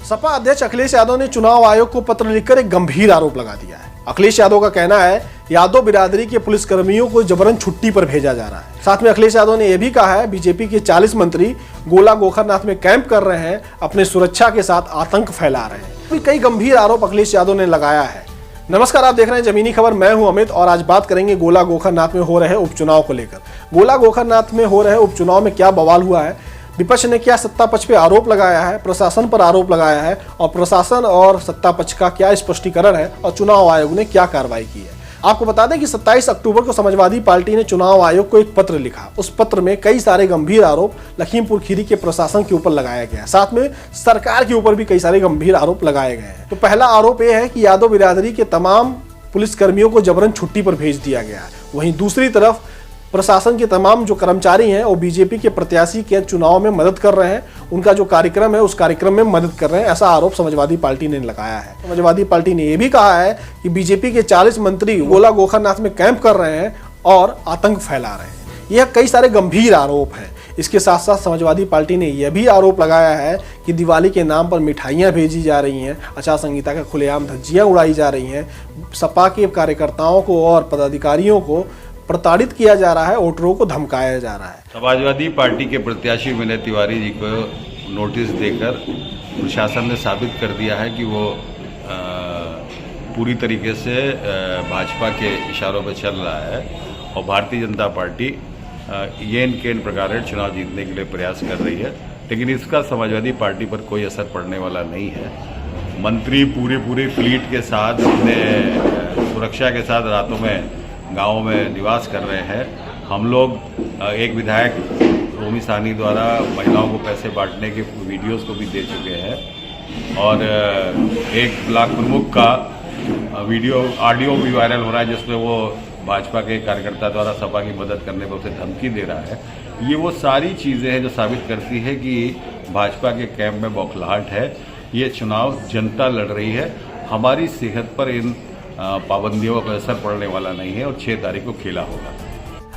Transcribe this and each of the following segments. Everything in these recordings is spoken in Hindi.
सपा अध्यक्ष अखिलेश यादव ने चुनाव आयोग को पत्र लिखकर एक गंभीर आरोप लगा दिया है। अखिलेश यादव का कहना है यादव बिरादरी के पुलिसकर्मियों को जबरन छुट्टी पर भेजा जा रहा है। साथ में अखिलेश यादव ने यह भी कहा है बीजेपी के 40 मंत्री गोला गोखरनाथ में कैंप कर रहे हैं, अपने सुरक्षा के साथ आतंक फैला रहे हैं। कई गंभीर आरोप अखिलेश यादव ने लगाया है। नमस्कार, आप देख रहे हैं जमीनी खबर। मैं हूं अमित और आज बात करेंगे गोला गोखरनाथ में हो रहे उपचुनाव को लेकर। गोला गोखरनाथ में हो रहे उपचुनाव में क्या बवाल हुआ है, विपक्ष ने क्या सत्ता पक्ष पे आरोप लगाया है, प्रशासन पर आरोप लगाया है और प्रशासन और सत्ता पक्ष का क्या स्पष्टीकरण है और चुनाव आयोग ने क्या कार्रवाई की है। आपको बता दें कि 27 अक्टूबर को समाजवादी पार्टी ने चुनाव आयोग को एक पत्र लिखा। उस पत्र में कई सारे गंभीर आरोप लखीमपुर खीरी के प्रशासन के ऊपर लगाया गया है। साथ में सरकार के ऊपर भी कई सारे गंभीर आरोप लगाए गए हैं। तो पहला आरोप यह है कि यादव बिरादरी के तमाम पुलिसकर्मियों को जबरन छुट्टी पर भेज दिया गया है। वहीं दूसरी तरफ प्रशासन के तमाम जो कर्मचारी हैं वो बीजेपी के प्रत्याशी के चुनाव में मदद कर रहे हैं, उनका जो कार्यक्रम है उस कार्यक्रम में मदद कर रहे हैं, ऐसा आरोप समाजवादी पार्टी ने लगाया है। समाजवादी पार्टी ने यह भी कहा है कि बीजेपी के 40 मंत्री गोला गोखरनाथ में कैंप कर रहे हैं और आतंक फैला रहे हैं। यह कई सारे गंभीर आरोप हैं। इसके साथ साथ समाजवादी पार्टी ने यह भी आरोप लगाया है कि दिवाली के नाम पर मिठाइयाँ भेजी जा रही हैं, आचार संहिता का खुलेआम धज्जियाँ उड़ाई जा रही हैं, सपा के कार्यकर्ताओं को और पदाधिकारियों को प्रताड़ित किया जा रहा है, वोटरों को धमकाया जा रहा है। समाजवादी पार्टी के प्रत्याशी विनय तिवारी जी को नोटिस देकर प्रशासन ने साबित कर दिया है कि वो पूरी तरीके से भाजपा के इशारों पर चल रहा है और भारतीय जनता पार्टी येन केन प्रकार चुनाव जीतने के लिए प्रयास कर रही है। लेकिन इसका समाजवादी पार्टी पर कोई असर पड़ने वाला नहीं है। मंत्री पूरी फ्लीट के साथ अपने सुरक्षा के साथ रातों में गाँव में निवास कर रहे हैं। हम लोग एक विधायक रोमी साहनी द्वारा महिलाओं को पैसे बांटने के वीडियोस को भी दे चुके हैं और एक ब्लॉक प्रमुख का ऑडियो भी वायरल हो रहा है जिसमें वो भाजपा के कार्यकर्ता द्वारा सपा की मदद करने पर उसे धमकी दे रहा है। ये वो सारी चीज़ें हैं जो साबित करती है कि भाजपा के कैंप में बौखलाहट है। ये चुनाव जनता लड़ रही है। हमारी सेहत पर इन पाबंदियों का असर पड़ने वाला नहीं है और 6 तारीख को खेला होगा।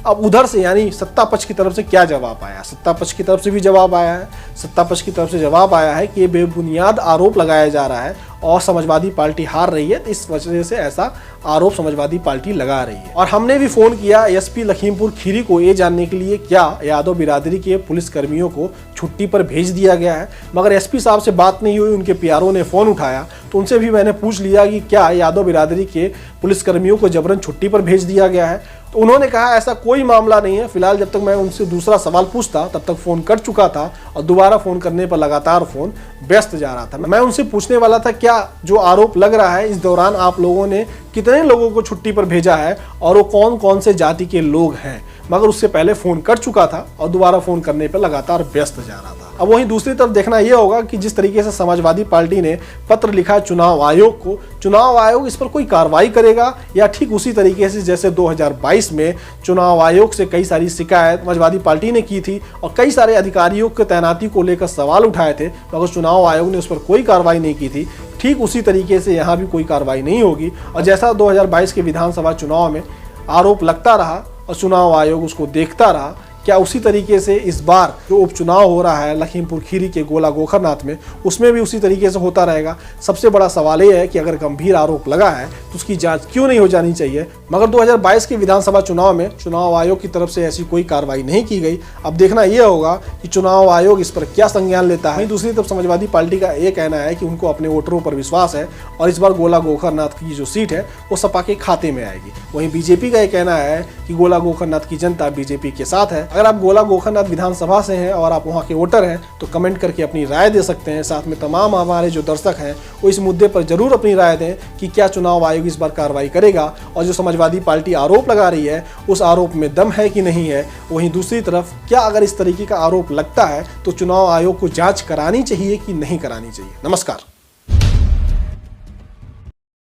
अब उधर से यानी सत्ता पक्ष की तरफ से क्या जवाब आया? सत्ता पक्ष की तरफ से भी जवाब आया है। सत्ता पक्ष की तरफ से जवाब आया है कि ये बेबुनियाद आरोप लगाया जा रहा है और समाजवादी पार्टी हार रही है, तो इस वजह से ऐसा आरोप समाजवादी पार्टी लगा रही है। और हमने भी फोन किया एसपी लखीमपुर खीरी को ये जानने के लिए क्या यादव बिरादरी के पुलिसकर्मियों को छुट्टी पर भेज दिया गया है, मगर एसपी साहब से बात नहीं हुई। उनके पीआरओ ने फोन उठाया तो उनसे भी मैंने पूछ लिया कि क्या यादव बिरादरी के पुलिसकर्मियों को जबरन छुट्टी पर भेज दिया गया है। तो उन्होंने कहा ऐसा कोई मामला नहीं है। फिलहाल जब तक मैं उनसे दूसरा सवाल पूछता तब तक फोन कट चुका था और दोबारा फोन करने पर लगातार फोन व्यस्त जा रहा था। मैं उनसे पूछने वाला था क्या जो आरोप लग रहा है इस दौरान आप लोगों ने कितने लोगों को छुट्टी पर भेजा है और वो कौन कौन से जाति के लोग हैं, मगर उससे पहले फोन कट चुका था और दोबारा फोन करने पर लगातार व्यस्त जा रहा था। अब वहीं दूसरी तरफ देखना यह होगा कि जिस तरीके से समाजवादी पार्टी ने पत्र लिखा चुनाव आयोग को, चुनाव आयोग इस पर कोई कार्रवाई करेगा या ठीक उसी तरीके से जैसे 2022 में चुनाव आयोग से कई सारी शिकायत समाजवादी पार्टी ने की थी और कई सारे अधिकारियों की तैनाती को लेकर सवाल उठाए थे, मगर चुनाव आयोग ने उस पर कोई कार्रवाई नहीं की थी। ठीक उसी तरीके से यहाँ भी कोई कार्रवाई नहीं होगी और जैसा 2022 के विधानसभा चुनाव में आरोप लगता रहा और चुनाव आयोग उसको देखता रहा, क्या उसी तरीके से इस बार जो उपचुनाव हो रहा है लखीमपुर खीरी के गोला गोखरनाथ में उसमें भी उसी तरीके से होता रहेगा? सबसे बड़ा सवाल यह है कि अगर गंभीर आरोप लगा है तो उसकी जांच क्यों नहीं हो जानी चाहिए, मगर 2022 के विधानसभा चुनाव में चुनाव आयोग की तरफ से ऐसी कोई कार्रवाई नहीं की गई। अब देखना यह होगा कि चुनाव आयोग इस पर क्या संज्ञान लेता है। दूसरी तरफ समाजवादी पार्टी का यह कहना है कि उनको अपने वोटरों पर विश्वास है और इस बार गोला गोखरनाथ की जो सीट है वो सपा के खाते में आएगी। वहीं बीजेपी का यह कहना है कि गोला गोखरनाथ की जनता बीजेपी के साथ है। अगर आप गोला गोखरनाथ विधानसभा से हैं और आप वहां के वोटर हैं तो कमेंट करके अपनी राय दे सकते हैं। साथ में तमाम हमारे जो दर्शक हैं वो इस मुद्दे पर जरूर अपनी राय दें कि क्या चुनाव आयोग इस बार कार्रवाई करेगा और जो समाजवादी पार्टी आरोप लगा रही है उस आरोप में दम है कि नहीं है। वहीं दूसरी तरफ क्या अगर इस तरीके का आरोप लगता है तो चुनाव आयोग को जांच करानी चाहिए कि नहीं करानी चाहिए। नमस्कार।